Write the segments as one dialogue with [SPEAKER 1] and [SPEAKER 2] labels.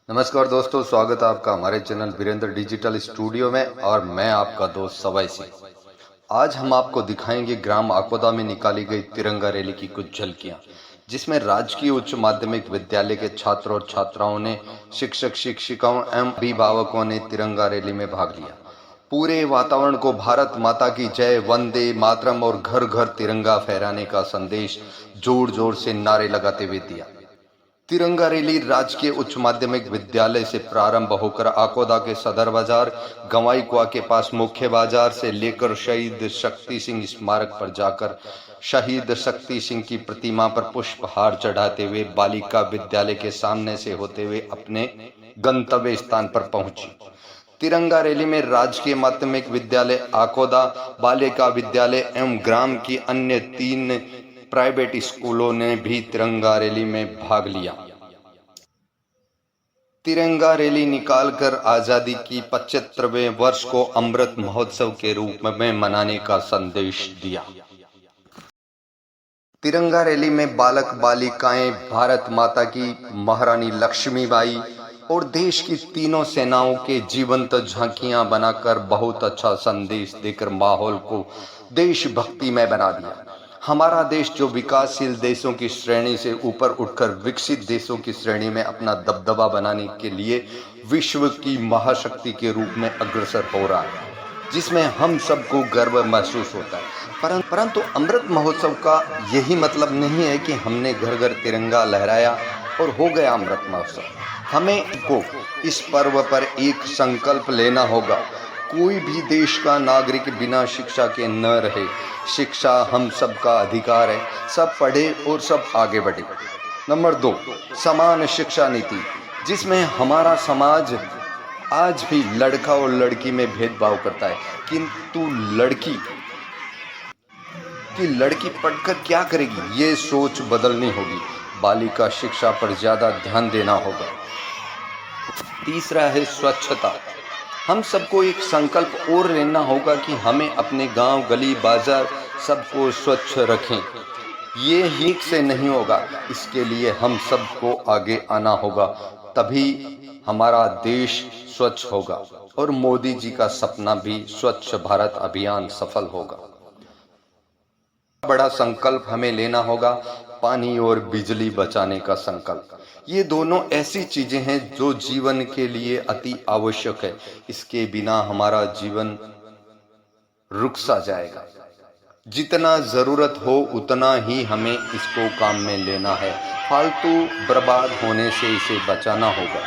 [SPEAKER 1] नमस्कार दोस्तों, स्वागत है आपका हमारे चैनल वीरेंद्र डिजिटल स्टूडियो में और मैं आपका दोस्त सवाई सिंह। आज हम आपको दिखाएंगे ग्राम आकोदा में निकाली गई तिरंगा रैली की कुछ झलकियां, जिसमें राजकीय उच्च माध्यमिक विद्यालय के छात्र और छात्राओं ने, शिक्षक शिक्षिकाओं एवं अभिभावकों ने तिरंगा रैली में भाग लिया। पूरे वातावरण को भारत माता की जय, वंदे मातरम और घर घर तिरंगा फहराने का संदेश जोर जोर से नारे लगाते हुए दिया। तिरंगा रैली राजकीय उच्च माध्यमिक विद्यालय से प्रारंभ होकर आकोदा के सदर बाजार, गंवाई कुआ के पास मुख्य बाजार से लेकर शहीद शक्ति सिंह स्मारक पर जाकर शहीद शक्ति सिंह की प्रतिमा पर पुष्पहार चढ़ाते हुए बालिका विद्यालय के सामने से होते हुए अपने गंतव्य स्थान पर पहुंची। तिरंगा रैली में राजकीय माध्यमिक विद्यालय आकोदा, बालिका विद्यालय एवं ग्राम की अन्य 3 प्राइवेट स्कूलों ने भी तिरंगा रैली में भाग लिया। तिरंगा रैली निकालकर आजादी की 75वें वर्ष को अमृत महोत्सव के रूप में मनाने का संदेश दिया। तिरंगा रैली में बालक बालिकाएं भारत माता की, महारानी लक्ष्मीबाई और देश की तीनों सेनाओं के जीवंत झांकियां बनाकर बहुत अच्छा संदेश देकर माहौल को देशभक्ति में बना दिया। हमारा देश जो विकासशील देशों की श्रेणी से ऊपर उठकर विकसित देशों की श्रेणी में अपना दबदबा बनाने के लिए विश्व की महाशक्ति के रूप में अग्रसर हो रहा है, जिसमें हम सबको गर्व महसूस होता है। परंतु अमृत महोत्सव का यही मतलब नहीं है कि हमने घर घर तिरंगा लहराया और हो गया अमृत महोत्सव। हमें को इस पर्व पर एक संकल्प लेना होगा। कोई भी देश का नागरिक बिना शिक्षा के न रहे। शिक्षा हम सबका अधिकार है। सब पढ़े और सब आगे बढ़े। नंबर 2, समान शिक्षा नीति, जिसमें हमारा समाज आज भी लड़का और लड़की में भेदभाव करता है, किंतु लड़की पढ़कर क्या करेगी, ये सोच बदलनी होगी। बालिका शिक्षा पर ज्यादा ध्यान देना होगा। तीसरा है स्वच्छता। हम सबको एक संकल्प और लेना होगा कि हमें अपने गांव, गली, बाजार सबको स्वच्छ रखें। ये ही से नहीं होगा, इसके लिए हम सबको आगे आना होगा, तभी हमारा देश स्वच्छ होगा और मोदी जी का सपना भी स्वच्छ भारत अभियान सफल होगा। बड़ा संकल्प हमें लेना होगा, पानी और बिजली बचाने का संकल्प। ये दोनों ऐसी चीजें हैं जो जीवन के लिए अति आवश्यक है। इसके बिना हमारा जीवन रुक सा जाएगा। जितना जरूरत हो उतना ही हमें इसको काम में लेना है। फालतू बर्बाद होने से इसे बचाना होगा।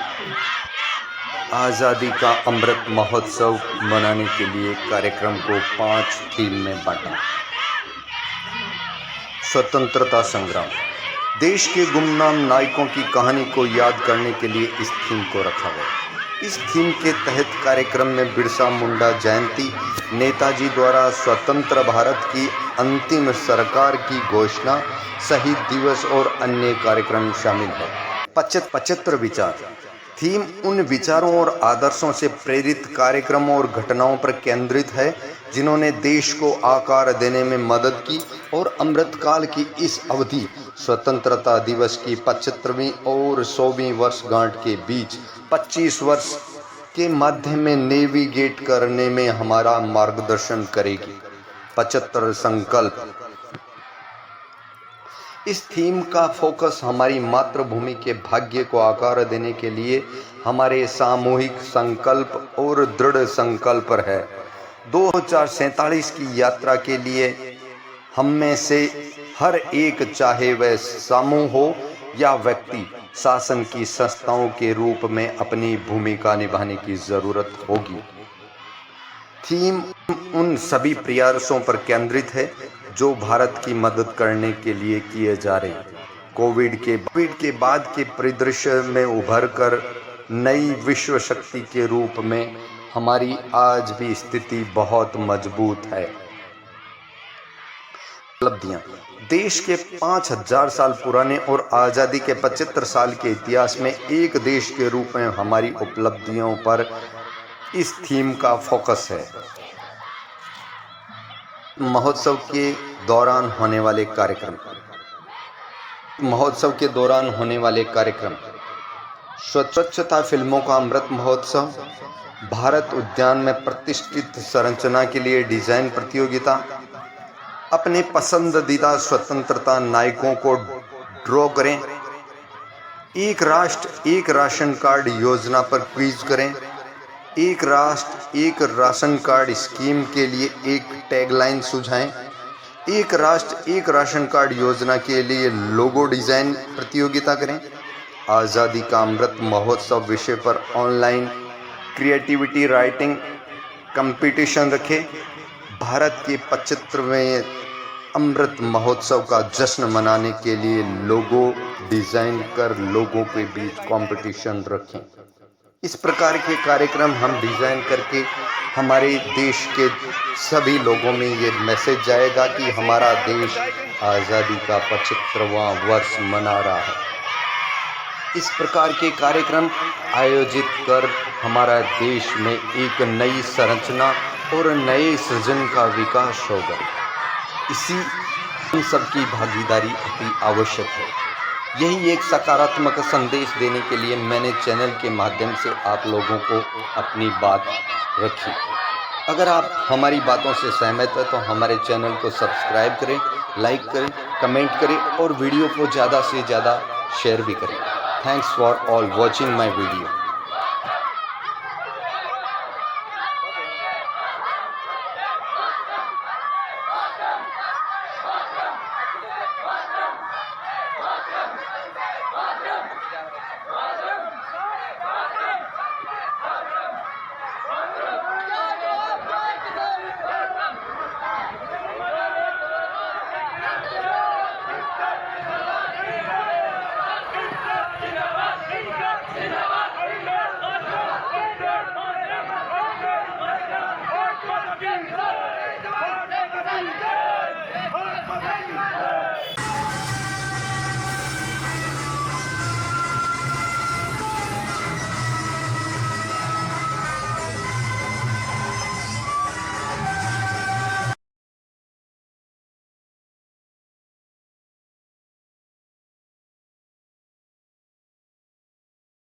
[SPEAKER 1] आजादी का अमृत महोत्सव मनाने के लिए कार्यक्रम को 5 थीम में बांटा। स्वतंत्रता संग्राम, देश के गुमनाम नायकों की कहानी को याद करने के लिए इस थीम को रखा गया। इस थीम के तहत कार्यक्रम में बिरसा मुंडा जयंती, नेताजी द्वारा स्वतंत्र भारत की अंतिम सरकार की घोषणा, शहीद दिवस और अन्य कार्यक्रम शामिल है। 75 विचार, थीम उन विचारों और आदर्शों से प्रेरित कार्यक्रमों और घटनाओं पर केंद्रित है जिन्होंने देश को आकार देने में मदद की और अमृतकाल की इस अवधि, स्वतंत्रता दिवस की 75वीं और 100वीं वर्षगांठ के बीच 25 वर्ष के माध्यम में नेविगेट करने में हमारा मार्गदर्शन करेगी। 75 संकल्प, इस थीम का फोकस हमारी मातृभूमि के भाग्य को आकार देने के लिए हमारे सामूहिक संकल्प और दृढ़ संकल्प पर है। 2047 की यात्रा के लिए हम में से हर एक, चाहे वह समूह हो या व्यक्ति, शासन की संस्थाओं के रूप में अपनी भूमिका निभाने की जरूरत होगी। थीम उन सभी प्रयासों पर केंद्रित है जो भारत की मदद करने के लिए किए जा रहे हैं। कोविड के बाद के परिदृश्य में उभर कर नई विश्व शक्ति के रूप में हमारी आज भी स्थिति बहुत मजबूत है। उपलब्धियां, देश के 5000 साल पुराने और आज़ादी के 75 साल के इतिहास में एक देश के रूप में हमारी उपलब्धियों पर इस थीम का फोकस है। महोत्सव के दौरान होने वाले कार्यक्रम, स्वच्छता फिल्मों का अमृत महोत्सव, भारत उद्यान में प्रतिष्ठित संरचना के लिए डिजाइन प्रतियोगिता, अपने पसंदीदा स्वतंत्रता नायकों को ड्रॉ करें, एक राष्ट्र एक राशन कार्ड योजना पर क्विज करें, एक राष्ट्र एक राशन कार्ड स्कीम के लिए एक टैगलाइन सुझाएं, एक राष्ट्र एक राशन कार्ड योजना के लिए लोगो डिजाइन प्रतियोगिता करें, आज़ादी का अमृत महोत्सव विषय पर ऑनलाइन क्रिएटिविटी राइटिंग कंपटीशन रखें, भारत के 75वें अमृत महोत्सव का जश्न मनाने के लिए लोगो डिजाइन कर लोगों के बीच कंपटीशन रखें। इस प्रकार के कार्यक्रम हम डिजाइन करके हमारे देश के सभी लोगों में ये मैसेज जाएगा कि हमारा देश आज़ादी का 75वां वर्ष मना रहा है। इस प्रकार के कार्यक्रम आयोजित कर हमारा देश में एक नई संरचना और नए सृजन का विकास होगा। इसी हम सबकी भागीदारी अति आवश्यक है। यही एक सकारात्मक संदेश देने के लिए मैंने चैनल के माध्यम से आप लोगों को अपनी बात रखी। अगर आप हमारी बातों से सहमत हैं तो हमारे चैनल को सब्सक्राइब करें, लाइक करें, कमेंट करें और वीडियो को ज़्यादा से ज़्यादा शेयर भी करें। Thanks for all watching my video.